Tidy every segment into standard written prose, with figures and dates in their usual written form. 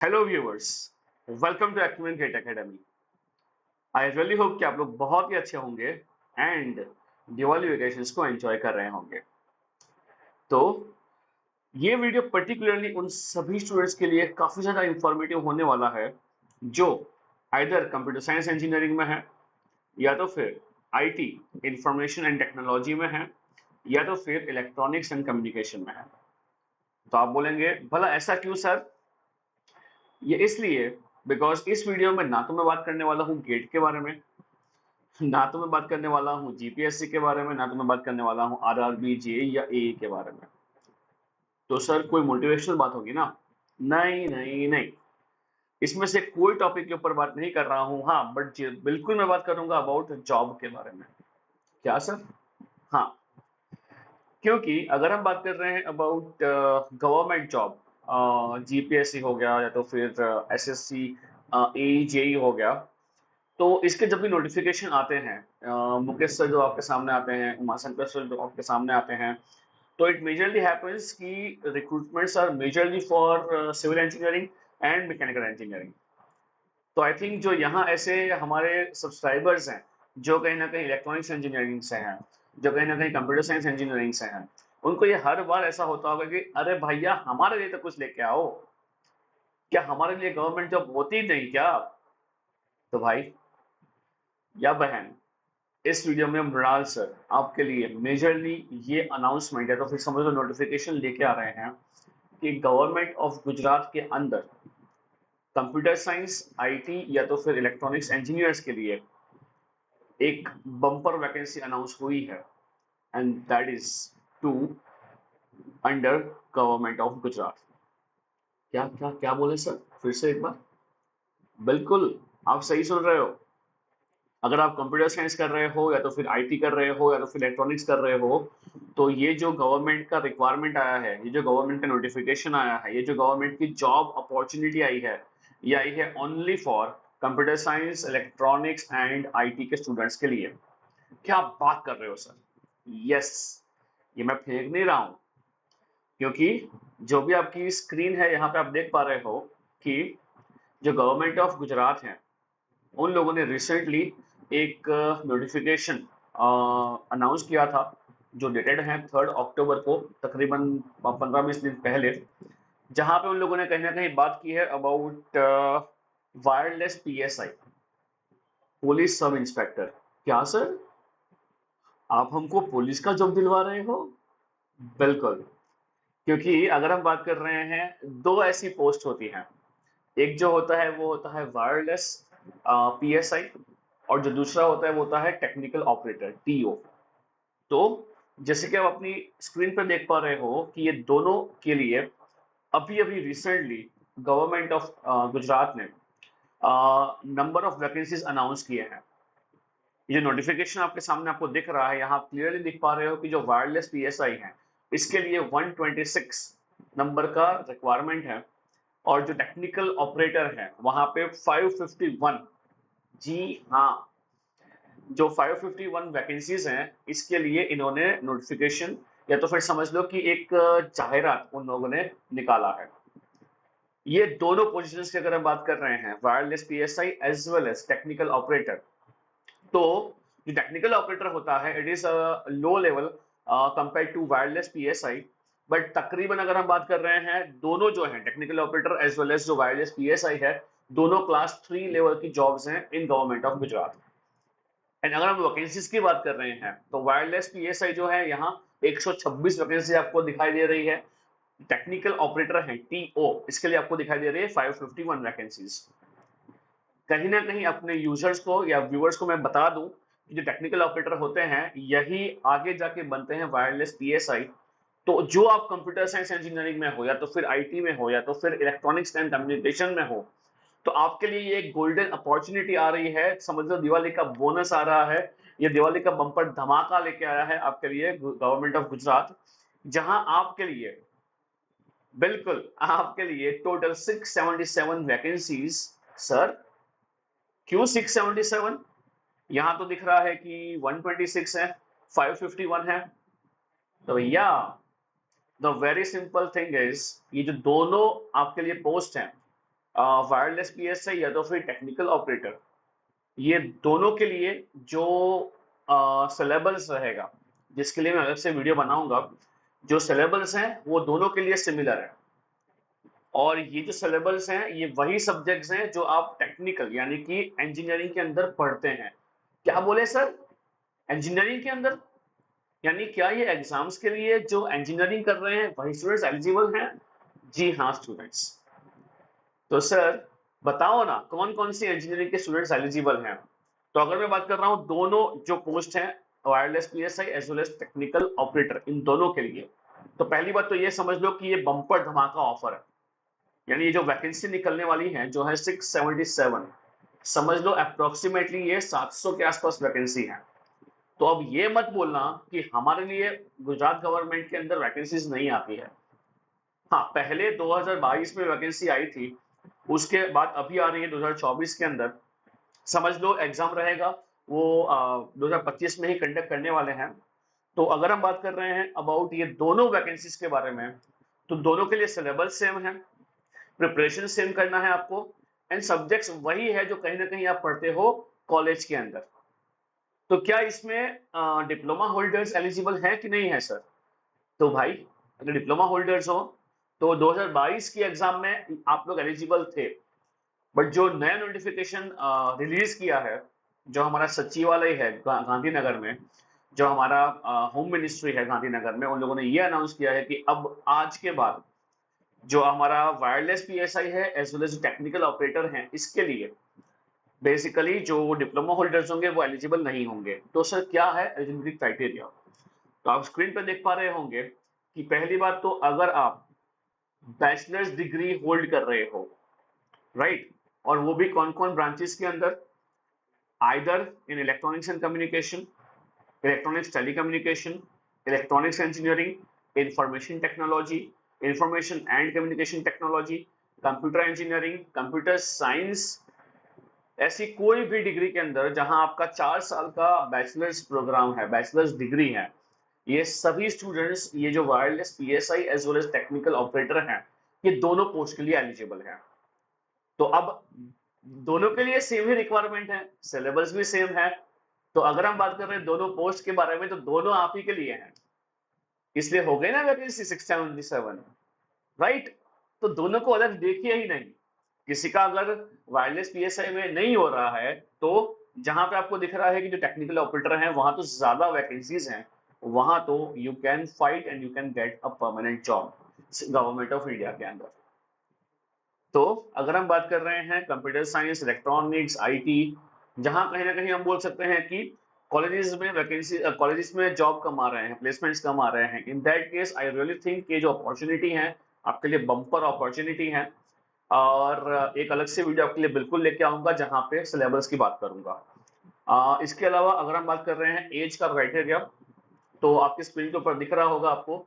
Hello viewers, welcome to acumen gate academy. I really hope कि आप लोग बहुत ही अच्छे होंगे एंड दिवाली वेकेशंस को एंजॉय कर रहे होंगे। तो ये वीडियो पर्टिकुलरली उन सभी स्टूडेंट्स के लिए काफ़ी ज़्यादा इंफॉर्मेटिव होने वाला है जो आइदर कंप्यूटर साइंस इंजीनियरिंग में है, या तो फिर आईटी इंफॉर्मेशन एंड टेक्नोलॉजी में है, या तो फिर इलेक्ट्रॉनिक्स एंड कम्युनिकेशन में है। तो आप बोलेंगे भला ऐसा क्यों सर? ये इसलिए बिकॉज इस वीडियो में ना तो मैं बात करने वाला हूँ गेट के बारे में, ना तो मैं बात करने वाला हूँ जीपीएससी के बारे में, ना तो मैं बात करने वाला हूँ आरआरबी जेई या एई के बारे में। तो सर कोई मोटिवेशनल बात होगी ना? नहीं नहीं नहीं, इसमें से कोई टॉपिक के ऊपर बात नहीं कर रहा हूँ। हाँ बट बिल्कुल मैं बात करूंगा अबाउट जॉब के बारे में। क्या सर? हाँ, क्योंकि अगर हम बात कर रहे हैं अबाउट गवर्नमेंट जॉब, जीपीएससी हो गया या तो फिर एसएससी, एई जेई हो गया, तो इसके जब भी नोटिफिकेशन आते हैं, मुकेश सर जो आपके सामने आते हैं, उमाशंकर सर जो आपके सामने आते हैं, तो इट मेजरली हैपेंस कि recruitments are majorly for civil engineering and mechanical engineering. तो आई थिंक जो यहाँ ऐसे हमारे सब्सक्राइबर्स हैं जो कहीं ना कहीं इलेक्ट्रॉनिक्स इंजीनियरिंग से हैं, जो कहीं ना कहीं कंप्यूटर साइंस इंजीनियरिंग से हैं, उनको ये हर बार ऐसा होता होगा कि अरे भैया हमारे लिए तो कुछ लेके आओ, क्या हमारे लिए गवर्नमेंट जॉब होती नहीं क्या? तो भाई या बहन, इस वीडियो में मृणाल सर आपके लिए मेजरली ये अनाउंसमेंट या तो फिर समझ लो नोटिफिकेशन लेके आ रहे हैं कि गवर्नमेंट ऑफ गुजरात के अंदर कंप्यूटर साइंस, आईटी या तो फिर इलेक्ट्रॉनिक्स इंजीनियर्स के लिए एक बम्पर वैकेंसी अनाउंस हुई है, and that is to under government of Gujarat. क्या क्या क्या बोले सर? फिर से एक बार। बिल्कुल, आप सही सुन रहे हो। अगर आप कंप्यूटर साइंस कर रहे हो या तो फिर आईटी कर रहे हो या तो फिर इलेक्ट्रॉनिक्स कर रहे हो, तो ये जो गवर्नमेंट का रिक्वायरमेंट आया है, ये जो गवर्नमेंट का नोटिफिकेशन आया है, ये जो गवर्नमेंट की जॉब अपॉर्चुनिटी आई है, ये आई है only for computer science, electronics and IT के स्टूडेंट्स के लिए। क्या बात कर रहे हो सर? यस, ये मैं फेंक नहीं रहा हूं, क्योंकि जो भी आपकी स्क्रीन है यहाँ पे आप देख पा रहे हो कि जो गवर्नमेंट ऑफ गुजरात है, उन लोगों ने रिसेंटली एक नोटिफिकेशन अनाउंस किया था जो डेटेड है 3 अक्टूबर को, तकरीबन 15-20 दिन पहले, जहां पे उन लोगों ने कहीं ना कहीं बात की है about wireless PSI, police sub inspector. क्या सर, आप हमको पुलिस का जॉब दिलवा रहे हो? बिल्कुल, क्योंकि अगर हम बात कर रहे हैं, दो ऐसी पोस्ट होती हैं। एक जो होता है वो होता है वायरलेस पीएसआई, और जो दूसरा होता है वो होता है टेक्निकल ऑपरेटर, टीओ। तो जैसे कि आप अपनी स्क्रीन पर देख पा रहे हो कि ये दोनों के लिए अभी अभी रिसेंटली गवर्नमेंट ऑफ गुजरात ने नंबर ऑफ वैकेंसीज अनाउंस किए हैं। ये जो नोटिफिकेशन आपके सामने आपको दिख रहा है, यहाँ आप क्लियरली दिख पा रहे हो कि जो वायरलेस पीएसआई है, इसके लिए 126 नंबर का रिक्वायरमेंट है, और जो टेक्निकल ऑपरेटर है वहां पे 551। जी हाँ, जो 551 वैकेंसीज हैं, इसके लिए इन्होंने नोटिफिकेशन या तो फिर समझ लो कि एक जाहिरात उन लोगों ने निकाला है। ये दोनों पोजीशंस की अगर हम बात कर रहे हैं, wireless PSI as well as technical operator, तो जो टेक्निकल ऑपरेटर होता है it is low level compare to wireless PSI. But तकरीबन अगर हम बात कर रहे हैं, दोनों जो है technical operator as well as जो वायरलेस पीएसआई है, दोनों क्लास 3 लेवल की जॉब्स हैं in government of Gujarat. And अगर हम वैकेंसीज की बात कर रहे हैं, तो वायरलेस पीएसआई जो है यहाँ 126 वैकेंसी आपको दिखाई दे रही है। टेक्निकल ऑपरेटर है टीओ, इसके लिए आपको दिखाई दे रही है 551 वैकेंसीज। कहीं ना कहीं अपने यूजर्स को या व्यूअर्स को मैं बता दूं कि जो टेक्निकल ऑपरेटर होते हैं यही आगे जाके बनते हैं वायरलेस पीएसआई। तो जो आप कंप्यूटर साइंस इंजीनियरिंग में हो या तो फिर आईटी में हो या तो फिर इलेक्ट्रॉनिक्स एंड कम्युनिकेशन में हो, तो आपके लिए ये एक गोल्डन अपॉर्चुनिटी आ रही है। समझ लो दिवाली का बोनस आ रहा है, ये दिवाली का बम्पर धमाका लेके आया है आपके लिए गवर्नमेंट ऑफ गुजरात, जहां आपके लिए, बिल्कुल आपके लिए टोटल 677 वैकेंसीज। सर क्यों 677? यहां तो दिख रहा है कि 126 है, 551 है। तो भैया the very simple thing is, ये जो दोनों आपके लिए पोस्ट हैं, वायरलेस पीएसआई या तो फिर टेक्निकल ऑपरेटर, ये दोनों के लिए जो सिलेबस रहेगा, जिसके लिए मैं अलग से वीडियो बनाऊंगा, जो सिलेबस हैं वो दोनों के लिए सिमिलर है। और ये जो सिलेबस हैं ये वही सब्जेक्ट्स हैं जो आप टेक्निकल यानी कि इंजीनियरिंग के अंदर पढ़ते हैं। क्या बोले सर? इंजीनियरिंग के अंदर? यानी क्या ये एग्जाम्स के लिए जो इंजीनियरिंग कर रहे हैं वही स्टूडेंट्स एलिजिबल हैं? जी हाँ स्टूडेंट्स। तो सर बताओ ना कौन कौन सी इंजीनियरिंग के स्टूडेंट्स एलिजिबल हैं। तो अगर मैं बात कर रहा हूँ दोनों जो पोस्ट हैं, wireless PSI as well as technical operator, इन दोनों के लिए, तो पहली बात तो ये समझ लो कि ये बम्पर धमाका ऑफर है। यानी ये जो वैकेंसी निकलने वाली है जो है 677, समझ लो अप्रोक्सीमेटली ये 700 के आसपास वैकेंसी है। तो अब ये मत बोलना कि हमारे लिए गुजरात गवर्नमेंट के अंदर वैकेंसीज नहीं आती है। हाँ, पहले 2022 में वैकेंसी आई थी, उसके बाद अभी आ रही है 2024 के अंदर। समझ लो एग्जाम रहेगा वो 2025 में ही कंडक्ट करने वाले हैं। तो अगर हम बात कर रहे हैं अबाउट ये दोनों वैकेंसीज के बारे में, तो दोनों के लिए सिलेबस सेम है, प्रिपरेशन सेम करना है आपको, एंड सब्जेक्ट्स वही है जो कहीं ना कहीं आप पढ़ते हो कॉलेज के अंदर। तो क्या इसमें डिप्लोमा होल्डर्स एलिजिबल हैं कि नहीं है सर? तो भाई अगर डिप्लोमा होल्डर्स हो तो 2022 की एग्जाम में आप लोग एलिजिबल थे, बट जो नया नोटिफिकेशन रिलीज किया है, जो हमारा सचिवालय है गांधीनगर में, जो हमारा होम मिनिस्ट्री है गांधीनगर में, उन लोगों ने ये अनाउंस किया है कि अब आज के बाद जो हमारा वायरलेस पीएसआई है as well as technical operator हैं, इसके लिए बेसिकली जो डिप्लोमा होल्डर्स होंगे वो एलिजिबल नहीं होंगे। तो सर क्या है एलिजिबिलिटी क्राइटेरिया? तो आप स्क्रीन पर देख पा रहे होंगे कि पहली बात तो अगर आप बैचलर्स डिग्री होल्ड कर रहे हो, राइट, और वो भी कौन कौन ब्रांचेस के अंदर, either in electronics and communication, electronics telecommunication, electronics engineering, information technology, information and communication technology, computer engineering, computer science, ऐसी कोई भी डिग्री के अंदर जहां आपका 4 साल का बैचलर्स प्रोग्राम है, बैचलर्स डिग्री है, ये सभी स्टूडेंट्स ये जो wireless PSI as well as technical operator हैं, ये दोनों पोस्ट के लिए एलिजिबल हैं। तो अब दोनों के लिए सेम ही रिक्वायरमेंट है, सिलेबस भी सेम है। तो अगर हम बात कर रहे हैं दोनों पोस्ट के बारे में तो दोनों आप ही के लिए हैं, इसलिए हो गए ना वैकेंसी 677, राइट। तो दोनों को अलग देखिए ही नहीं। किसी का अगर वायरलेस पीएसआई में नहीं हो रहा है तो जहां पे आपको दिख रहा है कि जो टेक्निकल ऑपरेटर हैं वहां तो ज्यादा वैकेंसीज हैं, वहां तो you can fight and you can get a permanent job government of India के अंदर। तो अगर हम बात कर रहे हैं कंप्यूटर साइंस, इलेक्ट्रॉनिक्स, आईटी, जहां कहीं ना कहीं हम बोल सकते हैं कि कॉलेजेस में वैकेंसी, कॉलेजेस में जॉब कम आ रहे हैं, प्लेसमेंट्स कम आ रहे हैं, in that case I really think ये जो अपॉर्चुनिटी है आपके लिए बम्पर अपॉर्चुनिटी है। और एक अलग से वीडियो आपके लिए बिल्कुल लेके आऊंगा जहां पे सिलेबस की बात करूंगा। इसके अलावा अगर हम बात कर रहे हैं एज का क्राइटेरिया, तो आपके स्क्रीन के ऊपर दिख रहा होगा आपको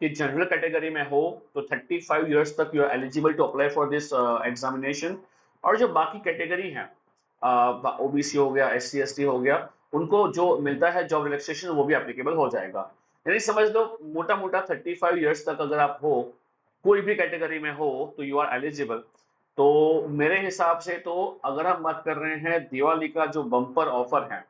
कि जनरल कैटेगरी में हो तो 35 इयर्स तक you are eligible to apply for this examination. और जो बाकी कैटेगरी हैं, ओबीसी हो गया, एससी एसटी हो गया, उनको जो मिलता है जॉब रिलैक्सेशन वो भी एप्लीकेबल हो जाएगा। यानी समझ लो मोटा मोटा 35 इयर्स तक अगर आप हो, कोई भी कैटेगरी में हो, तो यू आर एलिजिबल। तो मेरे हिसाब से तो अगर हम बात कर रहे हैं दिवाली का जो बम्पर ऑफर है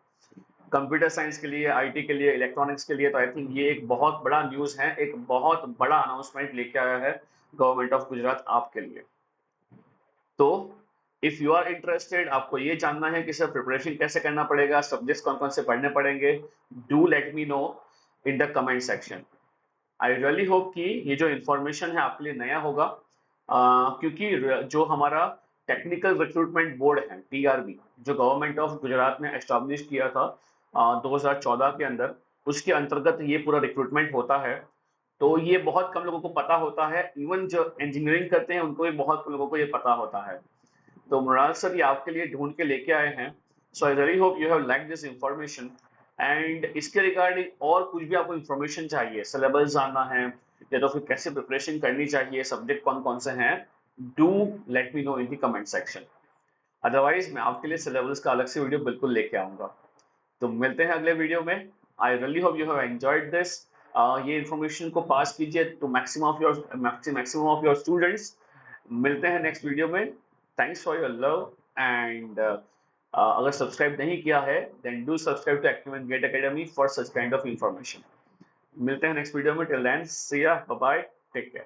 कंप्यूटर साइंस के लिए, आईटी के लिए, इलेक्ट्रॉनिक्स के लिए, तो आई थिंक ये एक बहुत बड़ा न्यूज है, एक बहुत बड़ा अनाउंसमेंट लेके आया है गवर्नमेंट ऑफ गुजरात आपके लिए। तो इफ यू आर इंटरेस्टेड, आपको ये जानना है कि सर प्रिपरेशन कैसे करना पड़ेगा, सब्जेक्ट्स कौन कौन से पढ़ने पड़ेंगे, do let me know in the comment section. I really hope कि ये जो इंफॉर्मेशन है आपके लिए नया होगा, क्योंकि जो हमारा टेक्निकल रिक्रूटमेंट बोर्ड है टीआरबी, जो गवर्नमेंट ऑफ गुजरात ने एस्टैब्लिश किया था 2014 के अंदर, उसके अंतर्गत ये पूरा रिक्रूटमेंट होता है। तो ये बहुत कम लोगों को पता होता है, इवन जो इंजीनियरिंग करते हैं उनको भी बहुत कम लोगों को ये पता होता है। तो मृणाल सर ये आपके लिए ढूंढ के लेके आए हैं। So I really hope you have like this information. And इसके रिगार्डिंग और कुछ भी आपको इंफॉर्मेशन चाहिए, सिलेबस जानना है या तो फिर कैसे प्रिपरेशन करनी चाहिए, सब्जेक्ट कौन कौन से हैं, do let me know in the comment section. Otherwise मैं आपके लिए सिलेबस का अलग से वीडियो बिल्कुल लेके आऊंगा। तो मिलते हैं अगले वीडियो में। I really hope you have enjoyed this. ये इन्फॉर्मेशन को पास कीजिए to maximum of your students. मिलते हैं नेक्स्ट वीडियो में। Thanks for your love and अगर सब्सक्राइब नहीं किया है then do subscribe to active gate academy for such kind of information. मिलते हैं नेक्स्ट वीडियो में। Till then see ya, bye bye, take care.